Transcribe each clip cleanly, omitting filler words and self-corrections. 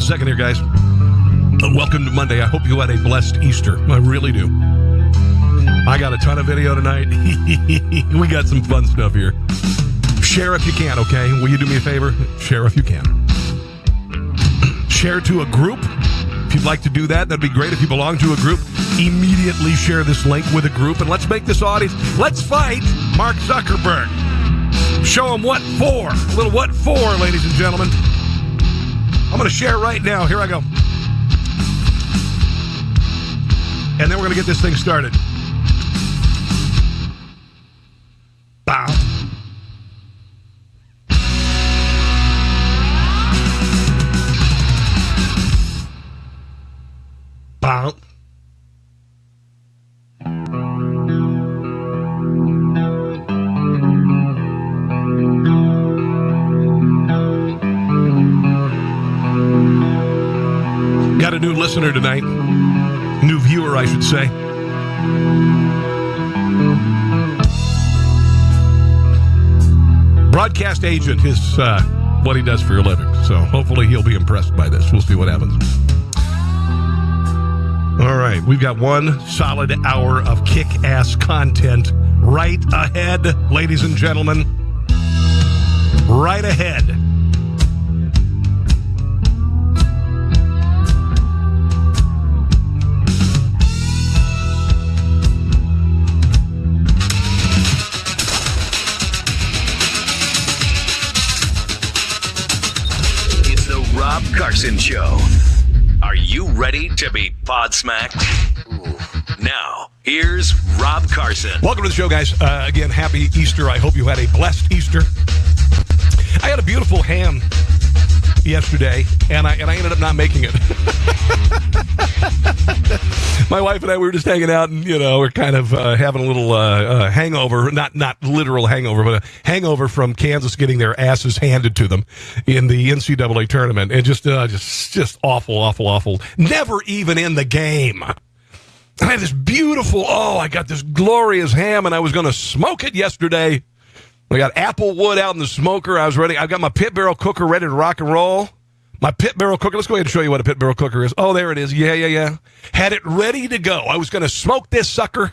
a second here, guys. Welcome to Monday. I hope you had a blessed Easter. I really do. I got a ton of video tonight. We got some fun stuff here. Share if you can, okay? Will you do me a favor? Share if you can. Share to a group. If you'd like to do that, that'd be great. If you belong to a group, immediately share this link with a group, and let's make this audience. Let's fight Mark Zuckerberg. Show him what for. A little what for, ladies and gentlemen. I'm going to share right now. Here I go. And then we're going to get this thing started. Bow. Bow. Got a new listener tonight. New viewer, I should say. Broadcast agent is what he does for a living. So hopefully he'll be impressed by this. We'll see what happens. All right. We've got one solid hour of kick-ass content right ahead, ladies and gentlemen. Right ahead. Rob Carson Show. Are you ready to be podsmacked? Now, here's Rob Carson. Welcome to the show, guys. Again, happy Easter. I hope you had a blessed Easter. I had a beautiful ham yesterday, and I ended up not making it. My wife and I, we were just hanging out, and, we're kind of having a little hangover, not literal hangover, but a hangover from Kansas getting their asses handed to them in the NCAA tournament. And just awful. Never even in the game. I had this I got this glorious ham, and I was going to smoke it yesterday. I got apple wood out in the smoker. I was ready. I've got my pit barrel cooker ready to rock and roll. My pit barrel cooker. Let's go ahead and show you what a pit barrel cooker is. Oh, there it is. Yeah. Had it ready to go. I was going to smoke this sucker.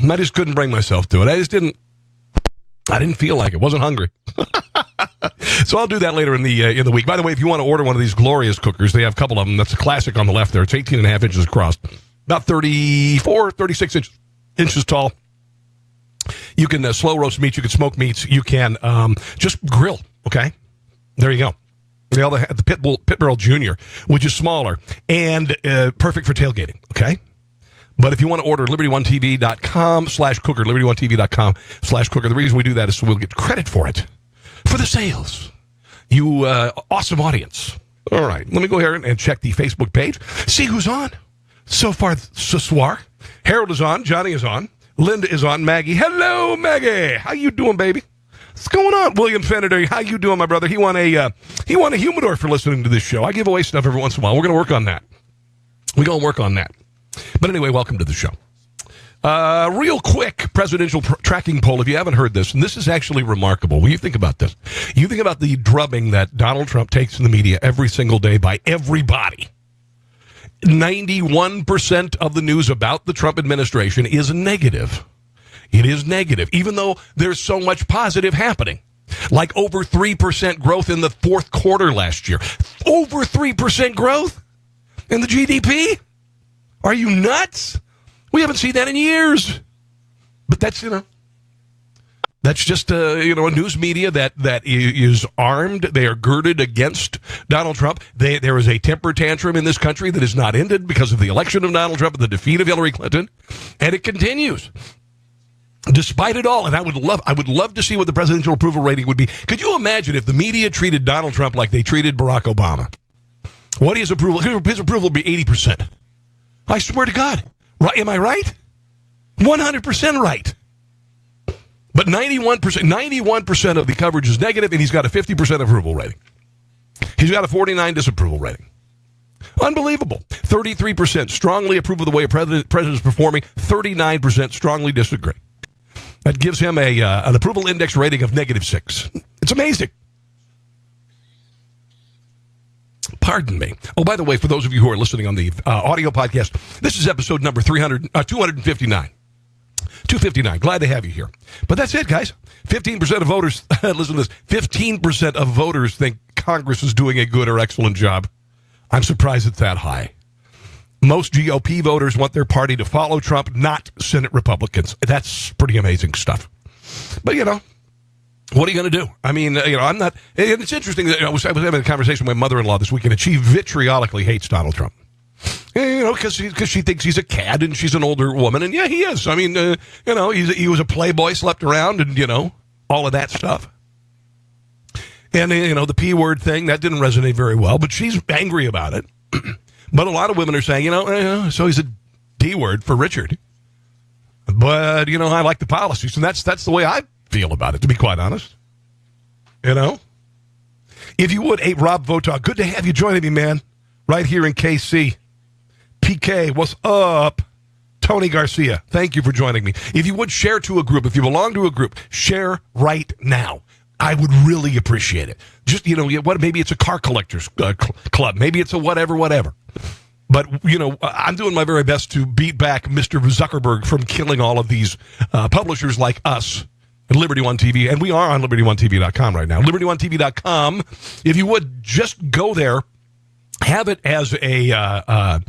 I just couldn't bring myself to it. I didn't feel like it. Wasn't hungry. So I'll do that later in the week. By the way, if you want to order one of these glorious cookers, they have a couple of them. That's a classic on the left there. It's 18 and a half inches across. About 36 inches tall. You can slow roast meats. You can smoke meats. You can just grill. Okay? There you go. They all have the Pit Barrel Junior, which is smaller and perfect for tailgating. Okay? But if you want to order, liberty1tv.com/cooker, liberty1tv.com/cooker. The reason we do that is so we'll get credit for it. For the sales. You awesome audience. All right. Let me go here and check the Facebook page. See who's on. So far, ce soir. Harold is on. Johnny is on. Linda is on. Maggie. Hello, Maggie. How you doing, baby? What's going on? William Fennery. How you doing, my brother? He won a humidor for listening to this show. I give away stuff every once in a while. We're going to work on that. But anyway, welcome to the show. Real quick presidential tracking poll, if you haven't heard this, and this is actually remarkable. When you think about this, you think about the drubbing that Donald Trump takes in the media every single day by everybody. 91% of the news about the Trump administration is negative. It is negative, even though there's so much positive happening. Like over 3% growth in the fourth quarter last year. Over 3% growth in the GDP? Are you nuts? We haven't seen that in years. But that's, that's just, a news media that is armed. They are girded against Donald Trump. There is a temper tantrum in this country that is not ended because of the election of Donald Trump and the defeat of Hillary Clinton. And it continues. Despite it all, and I would love to see what the presidential approval rating would be. Could you imagine if the media treated Donald Trump like they treated Barack Obama? What is approval? His approval would be 80%. I swear to God. Right? Am I right? 100% right. But 91% of the coverage is negative, and he's got a 50% approval rating. He's got a 49 disapproval rating. Unbelievable. 33% strongly approve of the way a president is performing. 39% strongly disagree. That gives him an approval index rating of -6. It's amazing. Pardon me. Oh, by the way, for those of you who are listening on the audio podcast, this is episode number 259. 259. Glad to have you here. But that's it, guys. 15% of voters, listen to this, 15% of voters think Congress is doing a good or excellent job. I'm surprised it's that high. Most GOP voters want their party to follow Trump, not Senate Republicans. That's pretty amazing stuff. But, what are you going to do? I mean, I'm not, and it's interesting that I was having a conversation with my mother-in-law this weekend, and she vitriolically hates Donald Trump. Because she thinks he's a cad and she's an older woman. And yeah, he is. I mean, he was a playboy, slept around and, all of that stuff. And, the P word thing, that didn't resonate very well, but she's angry about it. But a lot of women are saying, so he's a D word for Richard. But, I like the policies. And that's the way I feel about it, to be quite honest. If you would, Rob Votaw, good to have you joining me, man, right here in KC. PK, what's up? Tony Garcia, thank you for joining me. If you would share to a group, if you belong to a group, share right now. I would really appreciate it. Just, maybe it's a car collectors club. Maybe it's a whatever. But, I'm doing my very best to beat back Mr. Zuckerberg from killing all of these publishers like us at Liberty One TV. And we are on LibertyOneTV.com right now. LibertyOneTV.com. If you would, just go there. Have it as a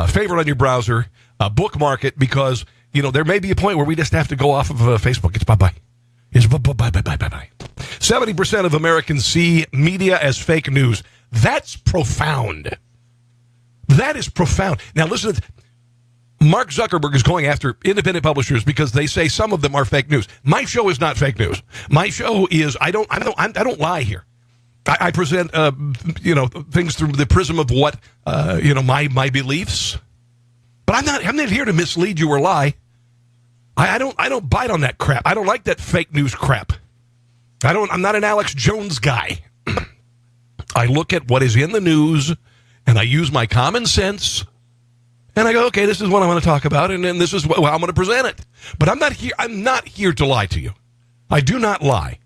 favorite on your browser. Bookmark it because, there may be a point where we just have to go off of Facebook. It's bye-bye. It's bye-bye. 70% of Americans see media as fake news. That's profound. That is profound. Now, listen, Mark Zuckerberg is going after independent publishers because they say some of them are fake news. My show is not fake news. My show is, I don't lie here. I present, things through the prism of what, my beliefs. But I'm not here to mislead you or lie. I don't bite on that crap. I don't like that fake news crap. I'm not an Alex Jones guy. I look at what is in the news and I use my common sense and I go, okay, this is what I want to talk about and this is how I'm going to present it. But I'm not here to lie to you. I do not lie.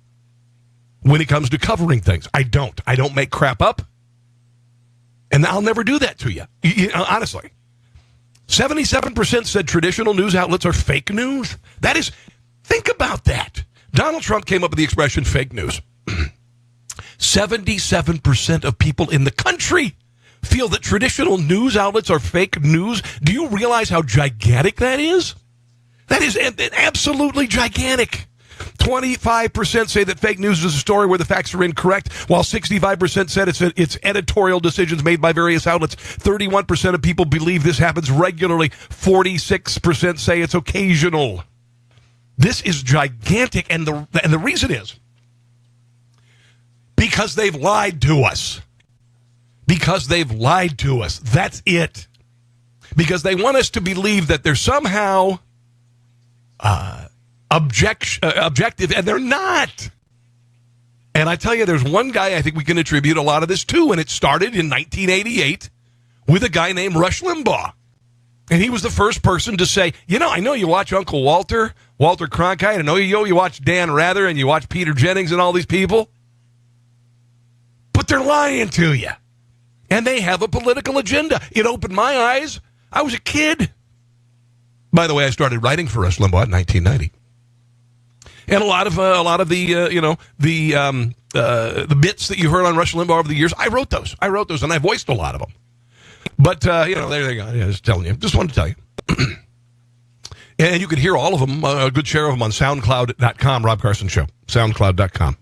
When it comes to covering things, I don't make crap up. And I'll never do that to you. Honestly. 77% said traditional news outlets are fake news. Think about that. Donald Trump came up with the expression fake news. 77% of people in the country feel that traditional news outlets are fake news. Do you realize how gigantic that is? That is absolutely gigantic. 25% say that fake news is a story where the facts are incorrect, while 65% said it's editorial decisions made by various outlets. 31% of people believe this happens regularly. 46% say it's occasional. This is gigantic, and the reason is because they've lied to us. Because they've lied to us. That's it. Because they want us to believe that they're somehow objective, and they're not. And I tell you, there's one guy I think we can attribute a lot of this to, and it started in 1988 with a guy named Rush Limbaugh. And he was the first person to say, I know you watch Uncle Walter Cronkite, I know you watch Dan Rather, and you watch Peter Jennings and all these people, but they're lying to you. And they have a political agenda. It opened my eyes. I was a kid. By the way, I started writing for Rush Limbaugh in 1990. And a lot of the bits that you heard on Rush Limbaugh over the years, I wrote those, and I voiced a lot of them. But there you go. Yeah, just telling you. Just wanted to tell you. And you can hear all of them, a good share of them on SoundCloud.com. Rob Carson Show. SoundCloud.com.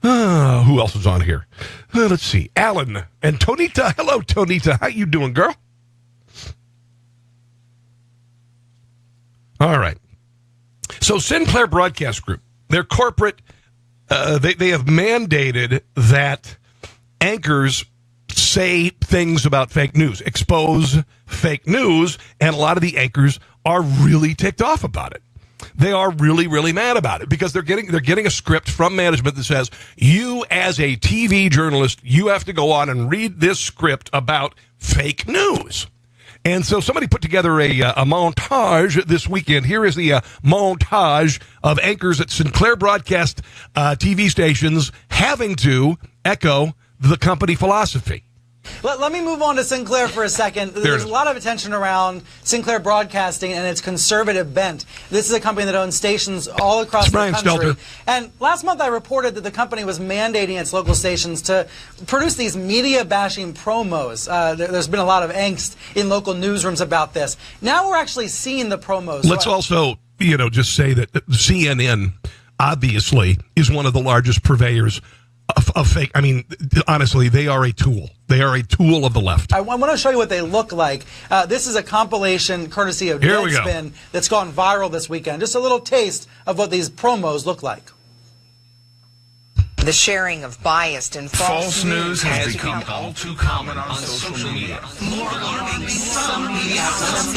Who else is on here? Let's see. Alan and Tonita. Hello, Tonita. How you doing, girl? All right. So Sinclair Broadcast Group, their corporate, they have mandated that anchors say things about fake news, expose fake news, and a lot of the anchors are really ticked off about it. They are really, really mad about it because they're getting a script from management that says, you as a TV journalist, you have to go on and read this script about fake news. And so somebody put together a montage this weekend. Here is the montage of anchors at Sinclair Broadcast TV stations having to echo the company philosophy. Let me move on to Sinclair for a second. There's a lot of attention around Sinclair Broadcasting and its conservative bent. This is a company that owns stations all across the country. Stelter. And last month I reported that the company was mandating its local stations to produce these media-bashing promos. There's been a lot of angst in local newsrooms about this. Now we're actually seeing the promos. Let's also, just say that CNN obviously is one of the largest purveyors of fake. I mean, honestly, they are a tool. They are a tool of the left. I want to show you what they look like. This is a compilation courtesy of Deadspin that's gone viral this weekend. Just a little taste of what these promos look like. The sharing of biased and false news has become all too common on social media. More alarming, some media aren't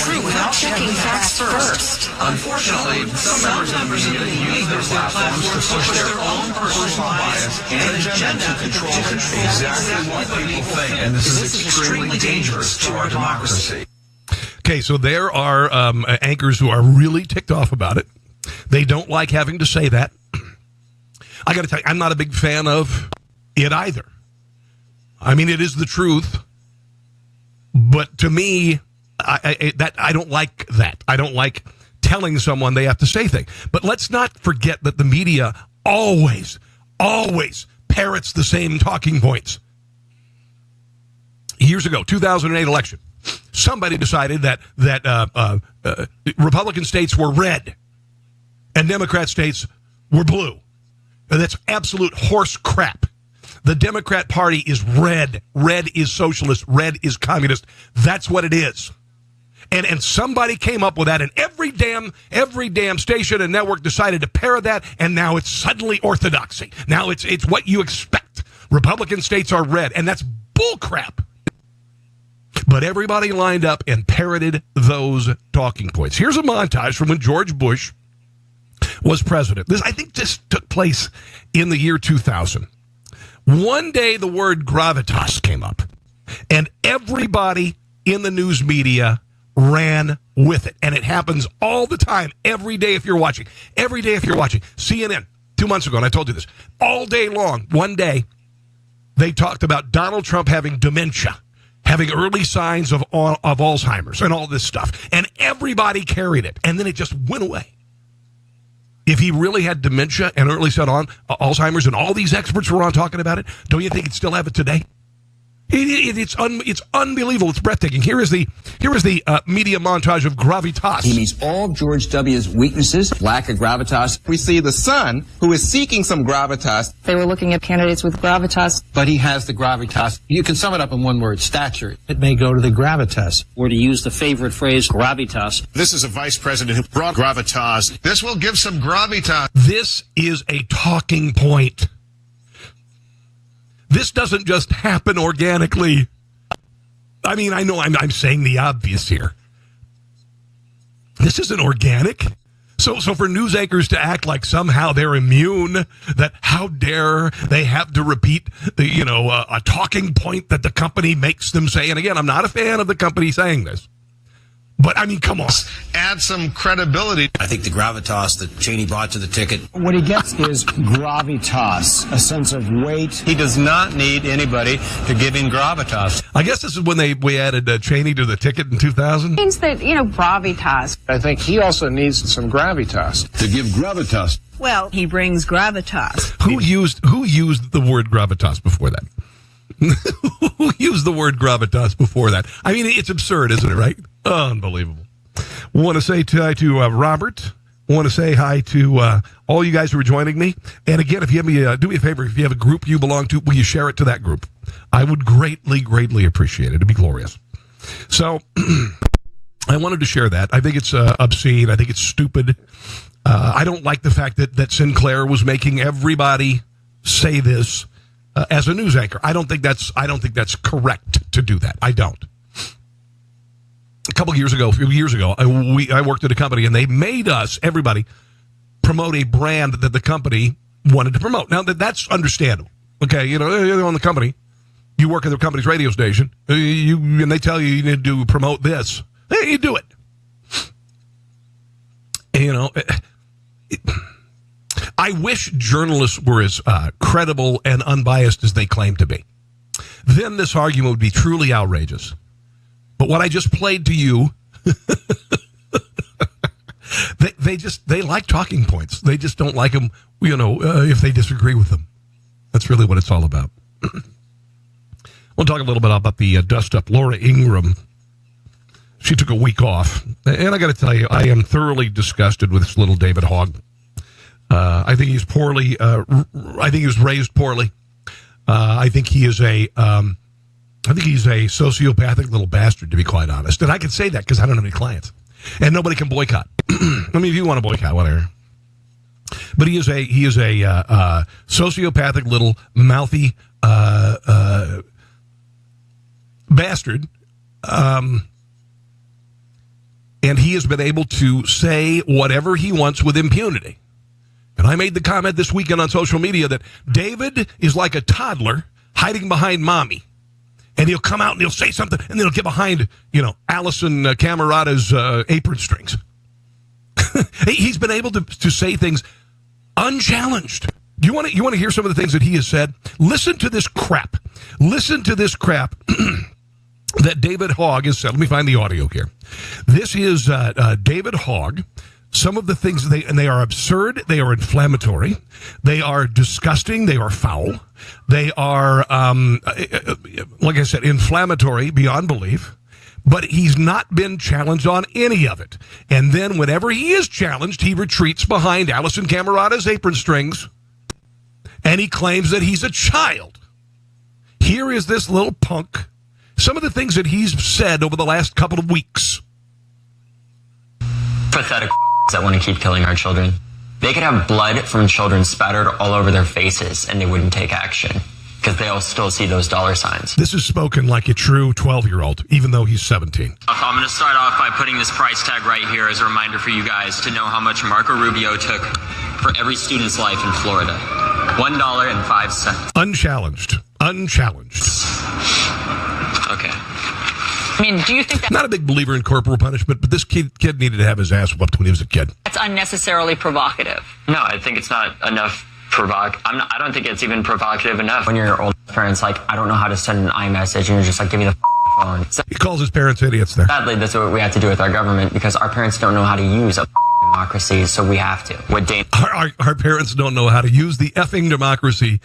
true without checking facts first. Unfortunately, some members of the media use their platforms to push their own personal bias and agenda to control exactly what people think. And this is extremely dangerous to our democracy. Okay, so there are anchors who are really ticked off about it. They don't like having to say that. I got to tell you, I'm not a big fan of it either. I mean, it is the truth. But to me, I don't like that. I don't like telling someone they have to say things. But let's not forget that the media always parrots the same talking points. Years ago, 2008 election, somebody decided that Republican states were red and Democrat states were blue. And that's absolute horse crap. The Democrat Party is red. Red is socialist. Red is communist. That's what it is. And somebody came up with that, and every damn station and network decided to parrot that, and now it's suddenly orthodoxy. Now it's what you expect. Republican states are red, and that's bull crap. But everybody lined up and parroted those talking points. Here's a montage from when George Bush was president. I think this took place in the year 2000. One day the word gravitas came up, and everybody in the news media ran with it. And it happens all the time, every day if you're watching. Every day if you're watching. CNN, 2 months ago, and I told you this, all day long, one day, they talked about Donald Trump having dementia, having early signs of Alzheimer's and all this stuff. And everybody carried it, and then it just went away. If he really had dementia and early signs on Alzheimer's, and all these experts were on talking about it, don't you think he'd still have it today? It's unbelievable. It's breathtaking. Here is the media montage of gravitas. He meets all George W.'s weaknesses, lack of gravitas. We see the son who is seeking some gravitas. They were looking at candidates with gravitas. But he has the gravitas. You can sum it up in one word, stature. It may go to the gravitas. Or to use the favorite phrase, gravitas. This is a vice president who brought gravitas. This will give some gravitas. This is a talking point. This doesn't just happen organically. I mean, I know I'm saying the obvious here. This isn't organic. So for news anchors to act like somehow they're immune, that how dare they have to repeat a talking point that the company makes them say. And again, I'm not a fan of the company saying this. But, I mean, come on. Add some credibility. I think the gravitas that Cheney brought to the ticket. What he gets is gravitas, a sense of weight. He does not need anybody to give him gravitas. I guess this is when we added Cheney to the ticket in 2000. It means that, gravitas. I think he also needs some gravitas. To give gravitas. Well, he brings gravitas. Who used the word gravitas before that? Who used the word gravitas before that? I mean, it's absurd, isn't it, right? Unbelievable. Want to say hi to Robert. Want to say hi to all you guys who are joining me. And again, if you have do me a favor, if you have a group you belong to, will you share it to that group? I would greatly appreciate it. It'd be glorious. So I wanted to share that. I think it's obscene. I think it's stupid. I don't like the fact that Sinclair was making everybody say this. As a news anchor, I don't think that's correct to do that. I don't. A few years ago, I worked at a company, and they made us, everybody, promote a brand that the company wanted to promote. Now, that's understandable. Okay, you're on the company, you work at the company's radio station, and they tell you need to promote this. You do it. I wish journalists were as credible and unbiased as they claim to be. Then this argument would be truly outrageous. But what I just played to you, they like talking points. They just don't like them, if they disagree with them. That's really what it's all about. We'll talk a little bit about the dust-up. Laura Ingraham, she took a week off. And I got to tell you, I am thoroughly disgusted with this little David Hogg. I think he's poorly. I think he was raised poorly. I think he is a sociopathic little bastard, to be quite honest. And I can say that because I don't have any clients, and nobody can boycott. I mean, if you want to boycott, whatever. But he is a sociopathic little mouthy bastard, and he has been able to say whatever he wants with impunity. And I made the comment this weekend on social media that David is like a toddler hiding behind mommy. And he'll come out and he'll say something, and then he'll get behind, Allison Camerata's apron strings. He's been able to say things unchallenged. Do you want to hear some of the things that he has said? Listen to this crap. Listen to this crap that David Hogg has said. Let me find the audio here. This is David Hogg. Some of the things, they are absurd, they are inflammatory, they are disgusting, they are foul, they are, like I said, inflammatory beyond belief, but he's not been challenged on any of it. And then whenever he is challenged, he retreats behind Allison Camerata's apron strings, and he claims that he's a child. Here is this little punk, some of the things that he's said over the last couple of weeks. Pathetic that want to keep killing our children. They could have blood from children spattered all over their faces and they wouldn't take action because they'll still see those dollar signs. This is spoken like a true 12-year-old, even though he's 17. I'm going to start off by putting this price tag right here as a reminder for you guys to know how much Marco Rubio took for every student's life in Florida. $1.05. Unchallenged. Okay. I mean, do you think Not a big believer in corporal punishment, but this kid needed to have his ass whooped when he was a kid. that's unnecessarily provocative? No, I think it's not enough I don't think it's even provocative enough. When your old parents like, I don't know how to send an iMessage, and you're just like, give me the phone. So, he calls his parents idiots there. Sadly, that's what we have to do with our government because our parents don't know how to use a democracy, so we have to. Our parents don't know how to use the effing democracy,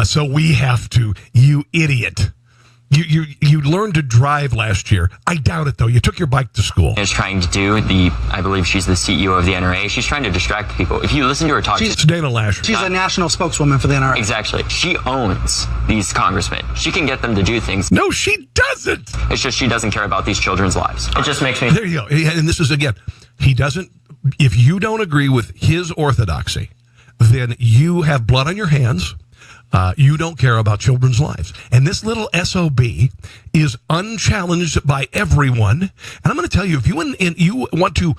so we have to. You idiot. You learned to drive last year. I doubt it, though. You took your bike to school. Is trying to do I believe she's the CEO of the NRA. She's trying to distract people. If you listen to her talk, it's Dana Lasher. She's a national spokeswoman for the NRA. Exactly. She owns these congressmen. She can get them to do things. No, she doesn't. It's just she doesn't care about these children's lives. It just makes me. There you go. And this is, again, he doesn't. If you don't agree with his orthodoxy, then you have blood on your hands. You don't care about children's lives. And this little SOB is unchallenged by everyone. And I'm going to tell you, if you want to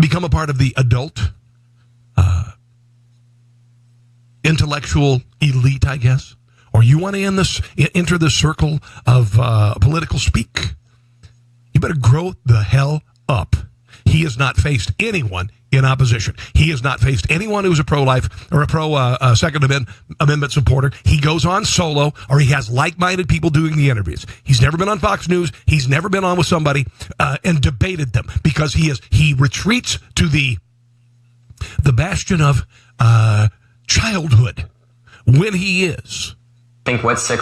become a part of the adult intellectual elite, I guess, or you want to enter the circle of political speak, you better grow the hell up. He has not faced anyone in opposition. He has not faced anyone who's a pro-life or a pro-Second Amendment supporter. He goes on solo, or he has like-minded people doing the interviews. He's never been on Fox News. He's never been on with somebody and debated them because he retreats to the bastion of childhood when he is. Think what sick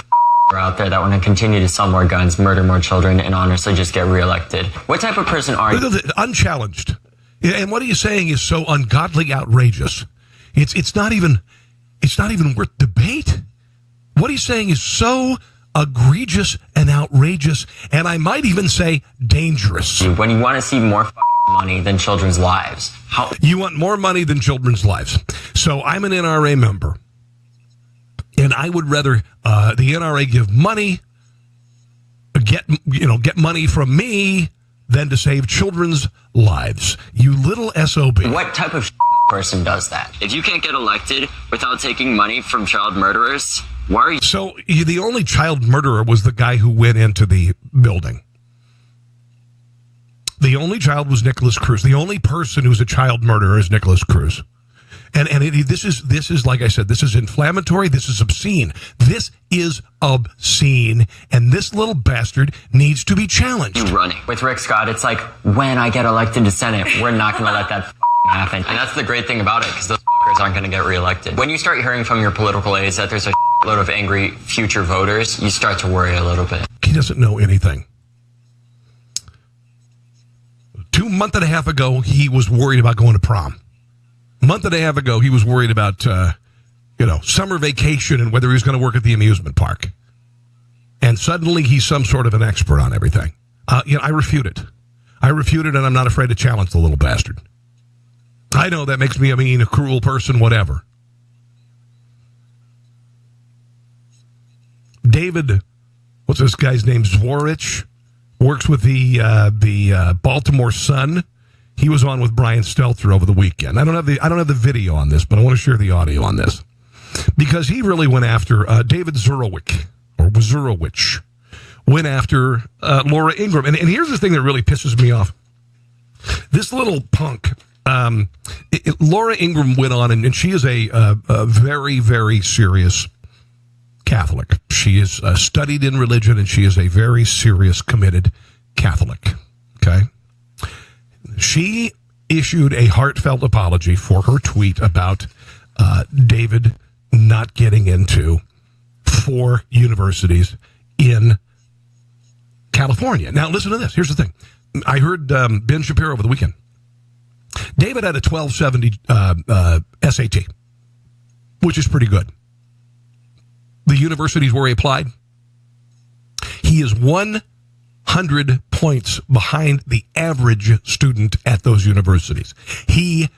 are out there that want to continue to sell more guns, murder more children, and honestly just get reelected. What type of person are you? Unchallenged. And what he's saying is so ungodly outrageous. It's not even worth debate. What he's saying is so egregious and outrageous, and I might even say dangerous. When you want to see more money than children's lives. You want more money than children's lives. So I'm an NRA member. And I would rather the NRA give money, get money from me than to save children's lives. You little SOB. What type of person does that? If you can't get elected without taking money from child murderers, why are you? So the only child murderer was the guy who went into the building. The only child was Nicholas Cruz. The only person who's a child murderer is Nicholas Cruz. And this is like I said, this is inflammatory. This is obscene. This is obscene. And this little bastard needs to be challenged. You running. With Rick Scott, it's like, when I get elected to Senate, we're not going to let that happen. And that's the great thing about it, because those aren't going to get reelected. When you start hearing from your political aides that there's a load of angry future voters, you start to worry a little bit. He doesn't know anything. 2 months and a half ago, he was worried about going to prom. A month and a half ago, he was worried about, summer vacation and whether he was going to work at the amusement park. And suddenly, he's some sort of an expert on everything. I refute it. And I'm not afraid to challenge the little bastard. I know that makes me a mean, a cruel person, whatever. David, what's this guy's name? Zworich, works with the Baltimore Sun. He was on with Brian Stelter over the weekend. I don't have the video on this, but I want to share the audio on this because he really went after David Zurowich went after Laura Ingraham. And here's the thing that really pisses me off. This little punk, Laura Ingraham went on, and she is a very, very serious Catholic. She is studied in religion, and she is a very serious, committed Catholic. Okay? She issued a heartfelt apology for her tweet about David not getting into 4 universities in California. Now, listen to this. Here's the thing. I heard Ben Shapiro over the weekend. David had a 1270 SAT, which is pretty good. The universities where he applied, he is 100 points behind the average student at those universities. He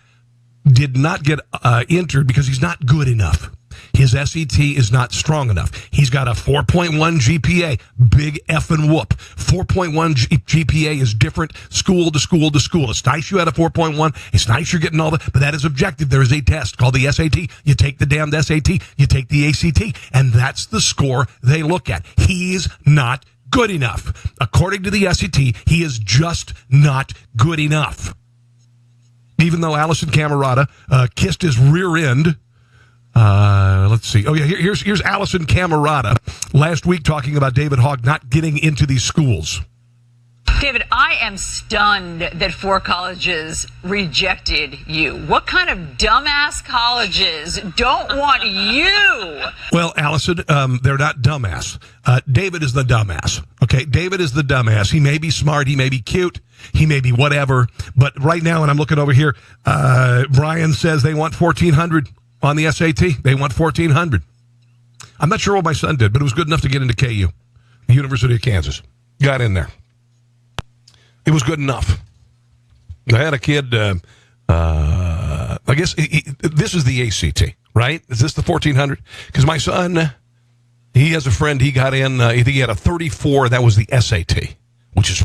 did not get entered because he's not good enough. His SAT is not strong enough. He's got a 4.1 GPA. Big effing whoop. 4.1 GPA is different school to school to school. It's nice you had a 4.1. It's nice you're getting all but that is objective. There is a test called the SAT. You take the damned SAT. You take the ACT. And that's the score they look at. He's not good enough. According to the SAT, he is just not good enough. Even though Allison Camerata kissed his rear end. Let's see. Oh, yeah, here's Allison Camerata last week talking about David Hogg not getting into these schools. David, I am stunned that 4 colleges rejected you. What kind of dumbass colleges don't want you? Well, Allison, they're not dumbass. David is the dumbass. Okay, David is the dumbass. He may be smart. He may be cute. He may be whatever. But right now, and I'm looking over here, Brian says they want 1,400 on the SAT. They want 1,400. I'm not sure what my son did, but it was good enough to get into KU, the University of Kansas. Got in there. It was good enough. I had a kid, I guess this is the ACT, right? Is this the 1,400? Because my son, he has a friend, he got in, I think he had a 34, that was the SAT, which is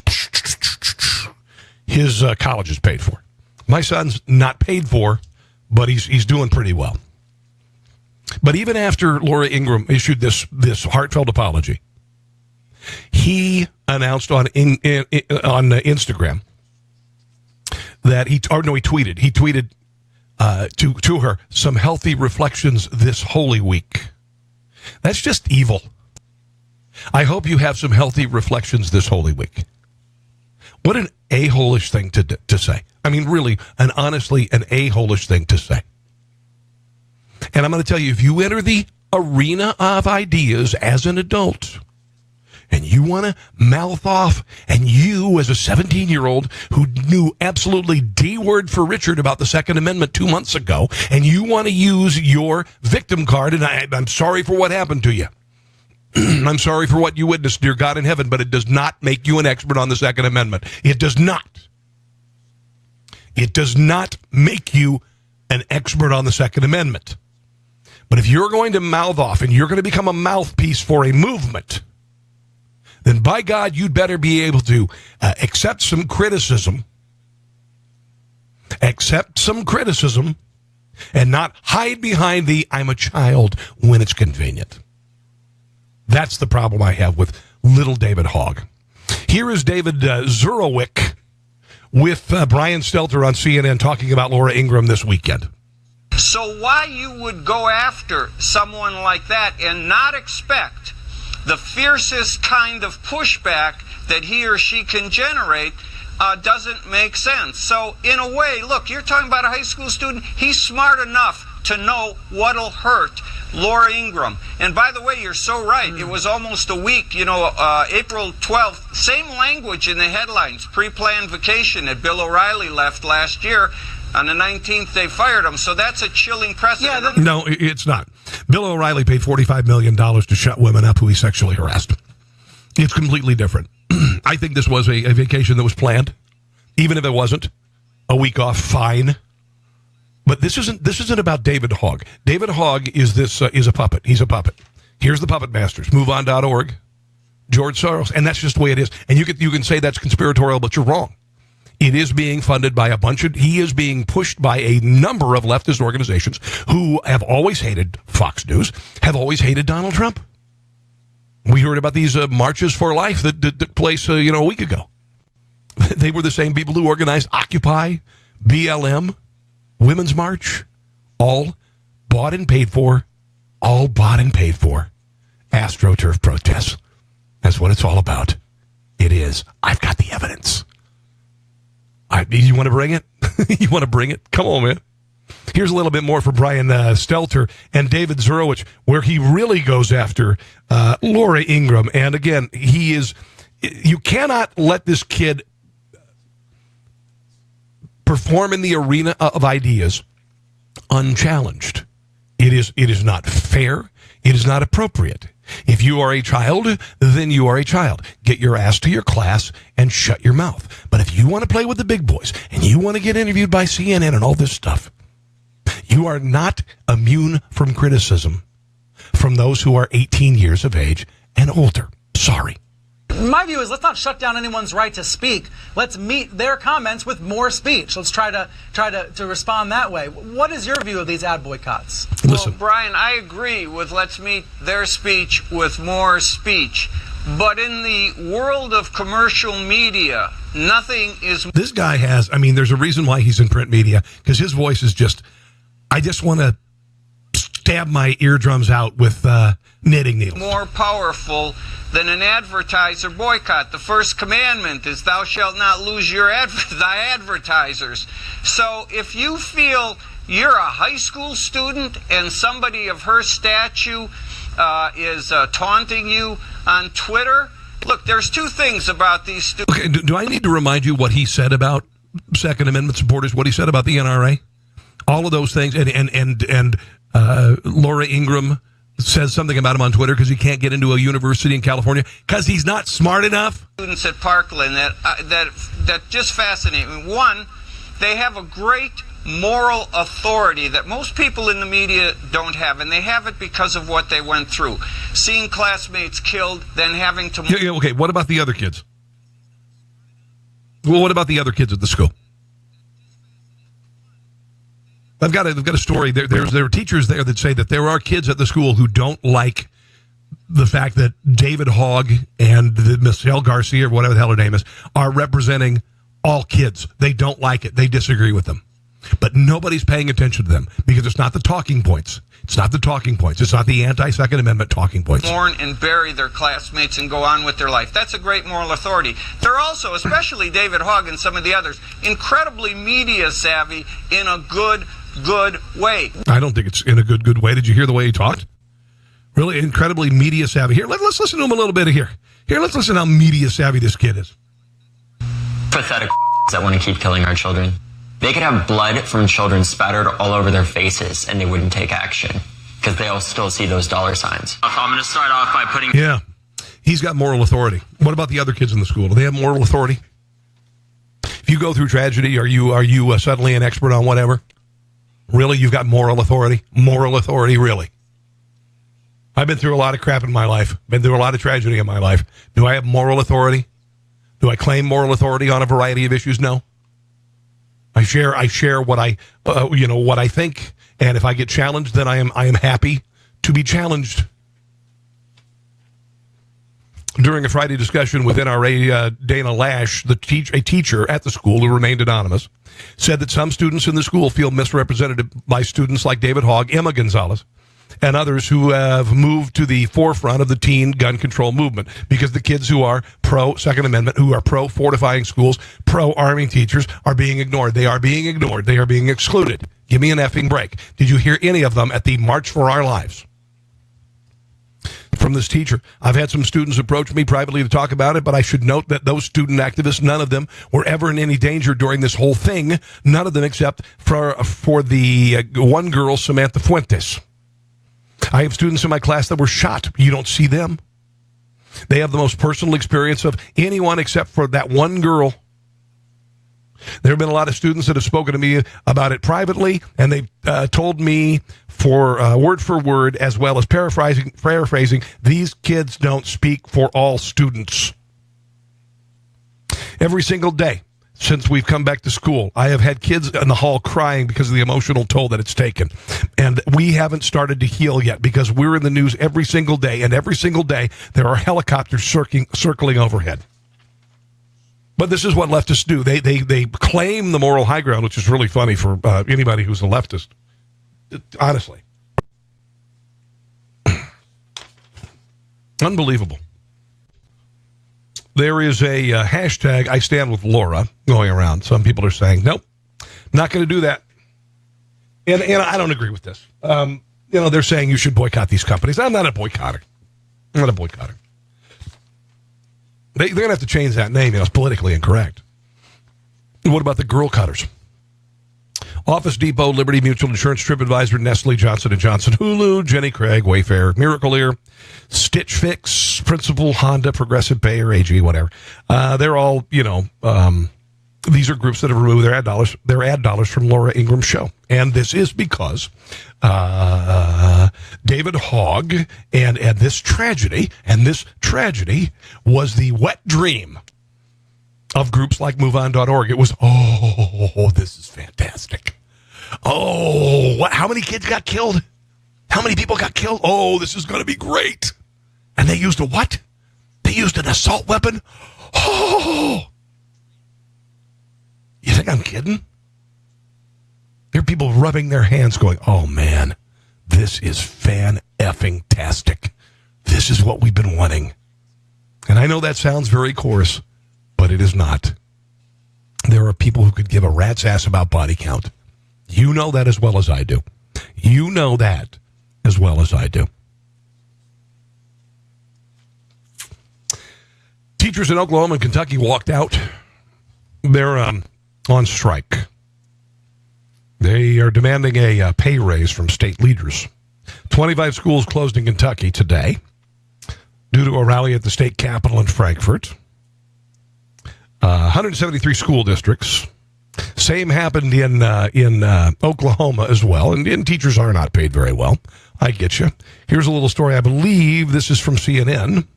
his college is paid for. My son's not paid for, but he's doing pretty well. But even after Laura Ingraham issued this heartfelt apology, he announced on Instagram that he tweeted. He tweeted to her some healthy reflections this Holy Week. That's just evil. I hope you have some healthy reflections this Holy Week. What an a-hole-ish thing to say. I mean, really, honestly, an a-hole-ish thing to say. And I'm going to tell you, if you enter the arena of ideas as an adult, and you want to mouth off, and you, as a 17-year-old who knew absolutely D-word for Richard about the Second Amendment 2 months ago, and you want to use your victim card, and I'm sorry for what happened to you. I'm sorry for what you witnessed, dear God in heaven, but it does not make you an expert on the Second Amendment. It does not. It does not make you an expert on the Second Amendment. But if you're going to mouth off and you're going to become a mouthpiece for a movement, then by God, you'd better be able to accept some criticism, and not hide behind the I'm a child when it's convenient. That's the problem I have with little David Hogg. Here is David Zurowich with Brian Stelter on CNN talking about Laura Ingraham this weekend. So why you would go after someone like that and not expect the fiercest kind of pushback that he or she can generate doesn't make sense. So in a way, look, you're talking about a high school student. He's smart enough to know what'll hurt Laura Ingraham. And by the way, you're so right. It was almost a week, April 12th, same language in the headlines, pre-planned vacation that Bill O'Reilly left last year. On the 19th, they fired him. So that's a chilling precedent. Yeah, no, it's not. Bill O'Reilly paid $45 million to shut women up who he sexually harassed. It's completely different. I think this was a vacation that was planned. Even if it wasn't, a week off, fine. But this isn't about David Hogg. David Hogg is a puppet. He's a puppet. Here's the puppet masters. MoveOn.org, George Soros, and that's just the way it is. And you can say that's conspiratorial, but you're wrong. It is being funded by he is being pushed by a number of leftist organizations who have always hated Fox News, have always hated Donald Trump. We heard about these marches for life that took place, a week ago. They were the same people who organized Occupy, BLM, Women's March, all bought and paid for AstroTurf protests. That's what it's all about. It is. I've got the evidence. You want to bring it? You want to bring it? Come on, man. Here's a little bit more for Brian Stelter and David Zurowicz, where he really goes after Laura Ingraham. And again, you cannot let this kid perform in the arena of ideas unchallenged. It is not fair. It is not appropriate. If you are a child, then you are a child. Get your ass to your class and shut your mouth. But if you want to play with the big boys and you want to get interviewed by CNN and all this stuff, you are not immune from criticism from those who are 18 years of age and older. Sorry. My view is let's not shut down anyone's right to speak. Let's meet their comments with more speech. Let's try to respond that way. What is your view of these ad boycotts? Listen. Well, Brian, I agree with let's meet their speech with more speech. But in the world of commercial media, nothing is... This guy there's a reason why he's in print media, because his voice is I just want to stab my eardrums out with knitting needles. More powerful than an advertiser boycott. The first commandment is thou shalt not lose thy advertisers. So if you feel you're a high school student and somebody of her stature is taunting you on Twitter, look, there's two things about these students. Okay, do I need to remind you what he said about Second Amendment supporters, what he said about the NRA? All of those things, and Laura Ingraham says something about him on Twitter because he can't get into a university in California because he's not smart enough. Students at Parkland that just fascinate me. One, they have a great moral authority that most people in the media don't have, and they have it because of what they went through. Seeing classmates killed, then having to... Yeah, okay, what about the other kids? Well, what about the other kids at the school? I've got a story. There are teachers there that say that there are kids at the school who don't like the fact that David Hogg and Michelle Garcia, or whatever the hell her name is, are representing all kids. They don't like it. They disagree with them. But nobody's paying attention to them because it's not the talking points. It's not the talking points. It's not the anti-Second Amendment talking points. Mourn and bury their classmates and go on with their life. That's a great moral authority. They're also, especially David Hogg and some of the others, incredibly media savvy in a good way. I don't think it's in a good way. Did you hear the way he talked? Really incredibly media savvy. Here, let's listen to him a little bit here. Here, let's listen to how media savvy this kid is. Pathetic that want to keep killing our children. They could have blood from children spattered all over their faces and they wouldn't take action because they'll still see those dollar signs. I'm going to start off by putting... Yeah, he's got moral authority. What about the other kids in the school? Do they have moral authority? If you go through tragedy, are you suddenly an expert on whatever? Really? You've got moral authority? Moral authority, really? I've been through a lot of crap in my life. Been through a lot of tragedy in my life. Do I have moral authority? Do I claim moral authority on a variety of issues? No. I share what I think, and if I get challenged, then I am happy to be challenged. During a Friday discussion with NRA, Dana Lash, a teacher at the school who remained anonymous, said that some students in the school feel misrepresented by students like David Hogg, Emma Gonzalez, and others who have moved to the forefront of the teen gun control movement, because the kids who are pro-Second Amendment, who are pro-fortifying schools, pro-arming teachers, are being ignored. They are being ignored. They are being excluded. Give me an effing break. Did you hear any of them at the March for Our Lives? From this teacher. I've had some students approach me privately to talk about it, but I should note that those student activists, none of them were ever in any danger during this whole thing. None of them except for the one girl, Samantha Fuentes. I have students in my class that were shot. You don't see them. They have the most personal experience of anyone except for that one girl. There have been a lot of students that have spoken to me about it privately, and they've told me for word, as well as paraphrasing, these kids don't speak for all students. Every single day since we've come back to school, I have had kids in the hall crying because of the emotional toll that it's taken. And we haven't started to heal yet, because we're in the news every single day, and every single day there are helicopters circling overhead. But this is what leftists do. They claim the moral high ground, which is really funny for anybody who's a leftist. Honestly. Unbelievable. There is a hashtag, I stand with Laura, going around. Some people are saying, nope, not going to do that. And I don't agree with this. They're saying you should boycott these companies. I'm not a boycotter. I'm not a boycotter. They're going to have to change that name. It's politically incorrect. And what about the girl cutters? Office Depot, Liberty Mutual Insurance, TripAdvisor, Nestle, Johnson & Johnson, Hulu, Jenny Craig, Wayfair, Miracle Ear, Stitch Fix, Principal, Honda, Progressive Pay, or AG, whatever. They're all, these are groups that have removed their ad dollars from Laura Ingram's show. And this is because David Hogg and this tragedy was the wet dream of groups like MoveOn.org. It was, this is fantastic. How many kids got killed? How many people got killed? This is going to be great. And they used a what? They used an assault weapon? You think I'm kidding? There are people rubbing their hands going, oh man, this is fan-effing-tastic. This is what we've been wanting. And I know that sounds very coarse, but it is not. There are people who could give a rat's ass about body count. You know that as well as I do. You know that as well as I do. Teachers in Oklahoma and Kentucky walked out. They're on strike. They are demanding a pay raise from state leaders. 25 schools closed in Kentucky today due to a rally at the state capitol in Frankfort. 173 school districts. Same happened in Oklahoma as well, and teachers are not paid very well. I get you. Here's a little story. I believe this is from CNN.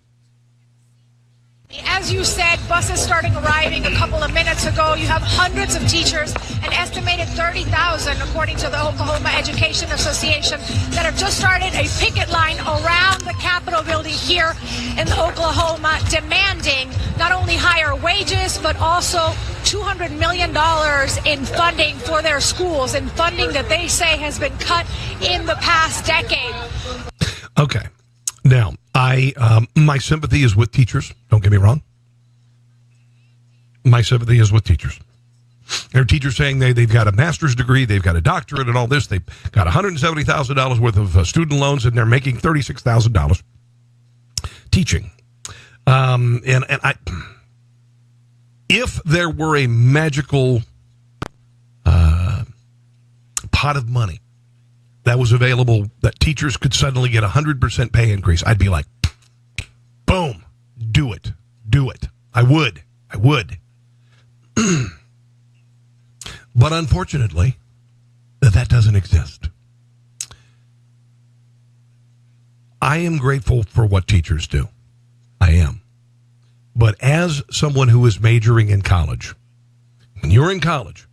As you said, buses starting arriving a couple of minutes ago. You have hundreds of teachers, an estimated 30,000, according to the Oklahoma Education Association, that have just started a picket line around the Capitol building here in Oklahoma, demanding not only higher wages, but also $200 million in funding for their schools, and funding that they say has been cut in the past decade. Okay. Now, my sympathy is with teachers. Don't get me wrong. My sympathy is with teachers. There are teachers saying they've got a master's degree, they've got a doctorate and all this. They've got $170,000 worth of student loans, and they're making $36,000 teaching. If there were a magical pot of money that was available, that teachers could suddenly get 100% pay increase, I'd be like, boom, do it. I would. But unfortunately, that doesn't exist. I am grateful for what teachers do. I am. But as someone who is majoring in college, when you're in college,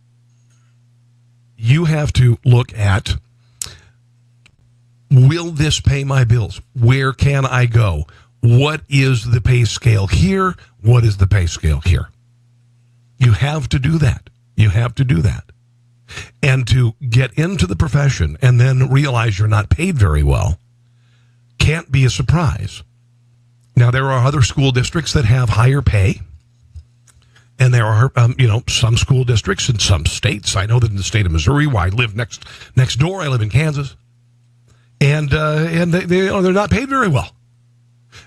you have to look at, will this pay my bills? Where can I go? what is the pay scale here? What is the pay scale here? You have to do that. You have to do that. And to get into the profession and then realize you're not paid very well can't be a surprise. Now, there are other school districts that have higher pay. And there are, some school districts in some states. I know that in the state of Missouri, where I live next door, I live in Kansas. And they're not paid very well.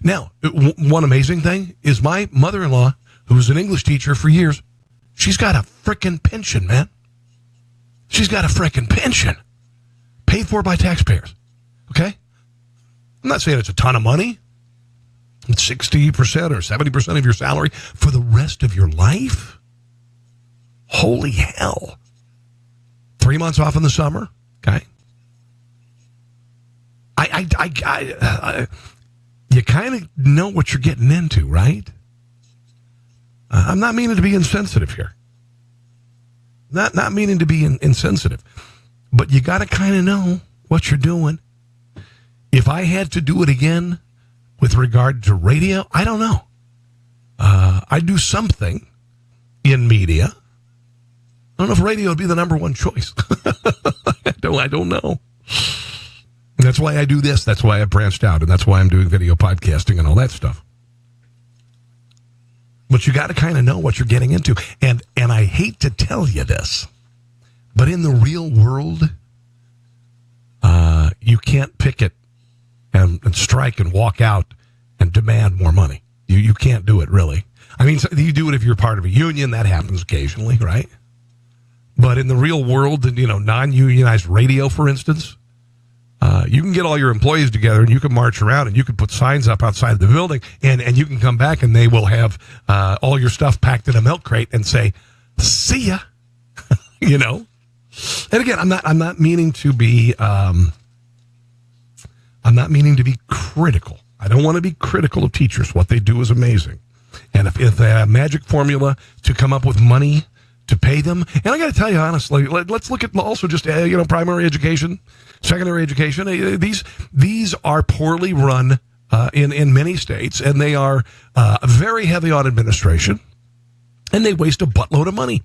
Now, one amazing thing is my mother-in-law, who was an English teacher for years, she's got a frickin' pension, man. She's got a frickin' pension paid for by taxpayers. Okay? I'm not saying it's a ton of money. It's 60% or 70% of your salary for the rest of your life. Holy hell. 3 months off in the summer. Okay? You kind of know what you're getting into, right? I'm not meaning to be insensitive here. Not meaning to be insensitive. But you got to kind of know what you're doing. If I had to do it again with regard to radio, I don't know. I'd do something in media. I don't know if radio would be the number one choice. I don't know. And that's why I do this. That's why I branched out. And that's why I'm doing video podcasting and all that stuff. But you got to kind of know what you're getting into. And I hate to tell you this, but in the real world, you can't picket and strike and walk out and demand more money. You can't do it, really. I mean, you do it if you're part of a union. That happens occasionally, right? But in the real world, non-unionized radio, for instance, you can get all your employees together and you can march around and you can put signs up outside of the building and you can come back and they will have all your stuff packed in a milk crate and say, see ya, And again, I'm not meaning to be critical. I don't want to be critical of teachers. What they do is amazing. And if they have a magic formula to come up with money to pay them, and I got to tell you honestly, let's look at also just primary education, secondary education. These are poorly run in many states, and they are very heavy on administration, and they waste a buttload of money.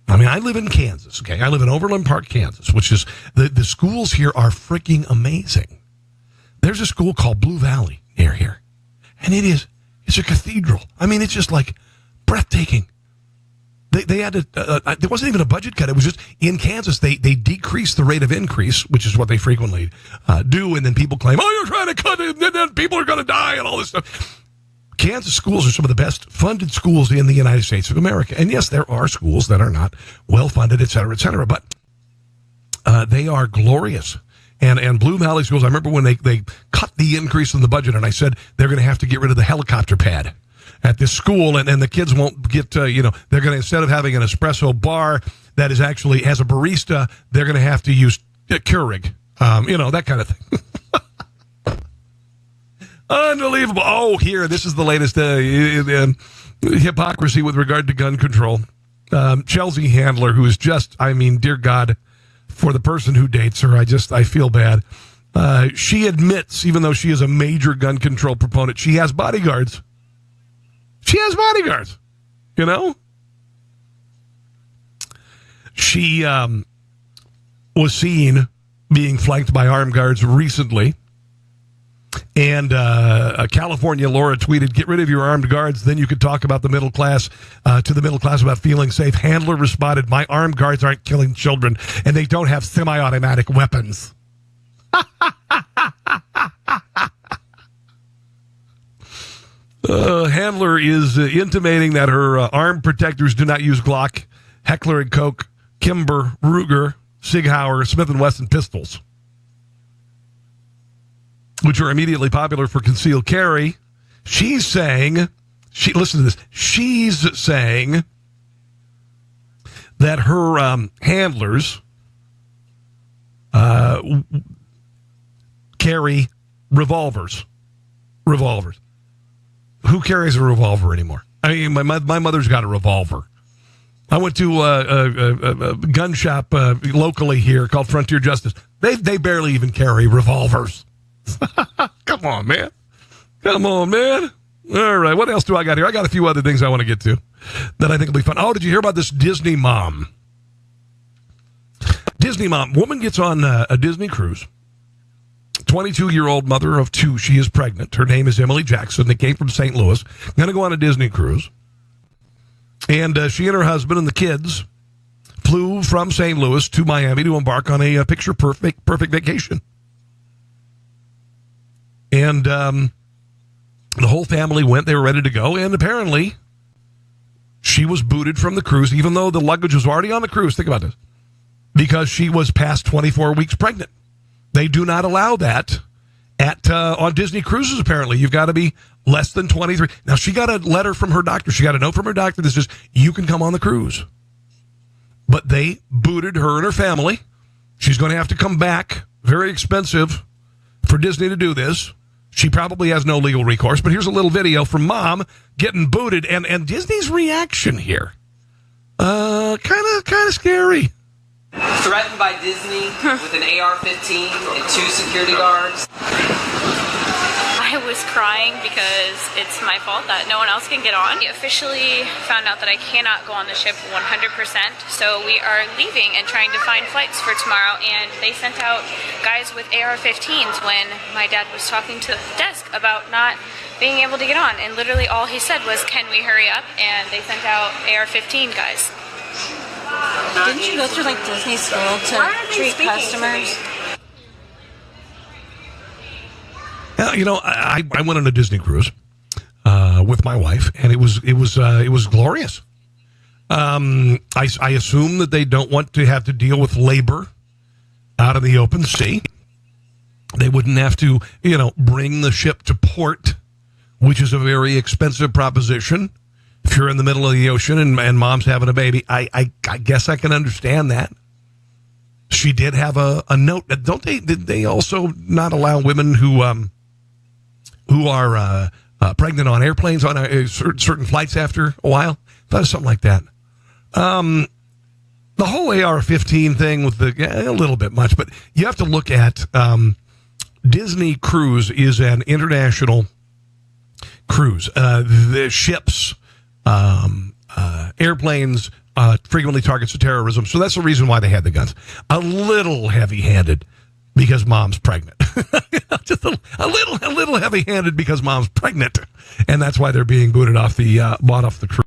I mean, I live in Kansas, okay? I live in Overland Park, Kansas, which is, the schools here are freaking amazing. There's a school called Blue Valley near here, and it's a cathedral. I mean, it's just like breathtaking. They had to, there wasn't even a budget cut. It was just, in Kansas, they decreased the rate of increase, which is what they frequently do, and then people claim, oh, you're trying to cut it, and then people are going to die, and all this stuff. Kansas schools are some of the best funded schools in the United States of America. And yes, there are schools that are not well funded, et cetera, but they are glorious. And Blue Valley schools, I remember when they cut the increase in the budget, and I said they're going to have to get rid of the helicopter pad at this school, and the kids won't get, they're going to, instead of having an espresso bar that is actually has a barista, they're going to have to use Keurig, that kind of thing. Unbelievable. Oh, this is the latest hypocrisy with regard to gun control. Chelsea Handler, who is just, dear God, for the person who dates her, I feel bad. She admits, even though she is a major gun control proponent, she has bodyguards. She was seen being flanked by armed guards recently. And California Laura tweeted, get rid of your armed guards, then you could talk about the middle class, to the middle class about feeling safe. Handler responded, my armed guards aren't killing children, and they don't have semi-automatic weapons. Handler is intimating that her armed protectors do not use Glock, Heckler & Koch, Kimber, Ruger, Sig Sauer, Smith & Wesson pistols, which are immediately popular for concealed carry. She's saying, listen to this, she's saying that her handlers carry revolvers. Who carries a revolver anymore? My mother's got a revolver. I went to a gun shop locally here called Frontier Justice. They barely even carry revolvers. Come on, man. Come on, man. All right, what else do I got here? I got a few other things I want to get to that I think will be fun. Oh, did you hear about this Disney mom? Disney mom. Woman gets on a Disney cruise. 22-year-old mother of two. She is pregnant. Her name is Emily Jackson. They came from St. Louis. Going to go on a Disney cruise. And she and her husband and the kids flew from St. Louis to Miami to embark on a picture-perfect vacation. And the whole family went. They were ready to go. And apparently, she was booted from the cruise, even though the luggage was already on the cruise. Think about this. Because she was past 24 weeks pregnant. They do not allow that on Disney cruises, apparently. You've got to be less than 23. Now, she got a letter from her doctor. She got a note from her doctor that says, you can come on the cruise. But they booted her and her family. She's going to have to come back. Very expensive for Disney to do this. She probably has no legal recourse. But here's a little video from mom getting booted. And Disney's reaction here. Kind of scary. Threatened by Disney with an AR-15 and 2 security guards. I was crying because it's my fault that no one else can get on. We officially found out that I cannot go on the ship 100%, so we are leaving and trying to find flights for tomorrow, and they sent out guys with AR-15s when my dad was talking to the desk about not being able to get on, and literally all he said was, can we hurry up? And they sent out AR-15 guys. Didn't you go through like Disney school to treat customers? You know, I went on a Disney cruise with my wife, and it was glorious. I assume that they don't want to have to deal with labor out in the open sea. They wouldn't have to, bring the ship to port, which is a very expensive proposition. If you're in the middle of the ocean and mom's having a baby, I guess I can understand that. She did have a note. Don't they? Did they also not allow women who are pregnant on airplanes on certain flights after a while? I thought it was something like that. The whole AR-15 thing with a little bit much, but you have to look at Disney Cruise is an international cruise. The ships. Airplanes frequently targets terrorism, so that's the reason why they had the guns. A little heavy-handed because mom's pregnant. Just a little heavy-handed because mom's pregnant, and that's why they're being booted off the cruise.